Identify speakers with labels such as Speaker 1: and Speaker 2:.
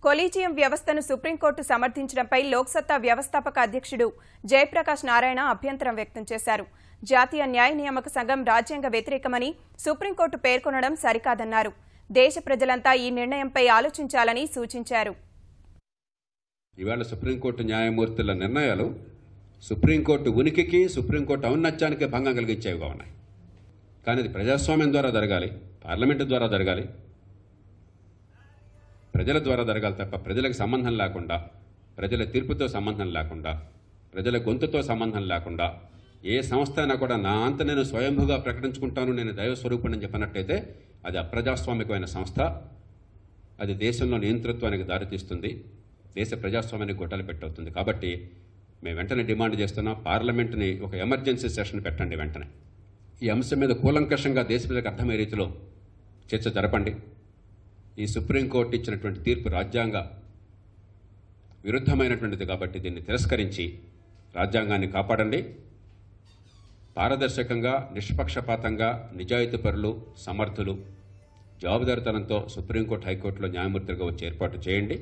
Speaker 1: Collegium వ్యవస్థను supreme court సమర్థించడంపై Loksatta వ్యవస్థాపక అధ్యక్షుడు జయప్రకాష్ నారాయణ అభ్యంతరం వ్యక్తం చేశారు. జాతీయ న్యాయ నియామక సంఘం రాజ్యాంగ వ్యతిరేకమని సుప్రీంకోర్టు పేర్కొనడం సరికాదన్నారు. దేశ ప్రజలంతా ఈ నిర్ణయంపై ఆలోచించాలని సూచించారు.
Speaker 2: ఇవాళ సుప్రీంకోర్టు న్యాయమూర్తుల నిర్ణయాలు సుప్రీంకోర్టు ఉనికికి, సుప్రీంకోర్టు ఔన్నత్యానికి భంగం కలిగించేవిగా ఉన్నాయి. కానీ అది ప్రజాస్వామ్యం ద్వారా జరగాలి, పార్లమెంటు ద్వారా జరగాలి, ప్రజల ద్వారా జరగాలి తప్ప ప్రజలకు సంబంధం లేకుండా, ప్రజల తీర్పుతో సంబంధం లేకుండా, ప్రజల గొంతుతో సంబంధం లేకుండా ఏ సంస్థ అయినా కూడా నా అంత నేను స్వయంభుగా ప్రకటించుకుంటాను, నేను దైవస్వరూపుణ్ణి చెప్పినట్టయితే అది అప్రజాస్వామికమైన సంస్థ. అది దేశంలో నియంతృత్వానికి దారితీస్తుంది, దేశ ప్రజాస్వామ్యానికి గొడ్డలు పెట్టవుతుంది. కాబట్టి మేము వెంటనే డిమాండ్ చేస్తున్నాం, పార్లమెంటుని ఒక ఎమర్జెన్సీ సెషన్ పెట్టండి. వెంటనే ఈ అంశం మీద కూలంకషంగా దేశ ప్రజలకు అర్థమయ్యే రీతిలో చర్చ జరపండి. ఈ సుప్రీంకోర్టు ఇచ్చినటువంటి తీర్పు రాజ్యాంగ విరుద్ధమైనటువంటిది కాబట్టి దీన్ని తిరస్కరించి రాజ్యాంగాన్ని కాపాడండి. పారదర్శకంగా, నిష్పక్షపాతంగా, నిజాయితీపరులు, సమర్థులు, జవాబుదారీతనంతో సుప్రీంకోర్టు, హైకోర్టులో న్యాయమూర్తులుగా వచ్చి ఏర్పాటు చేయండి.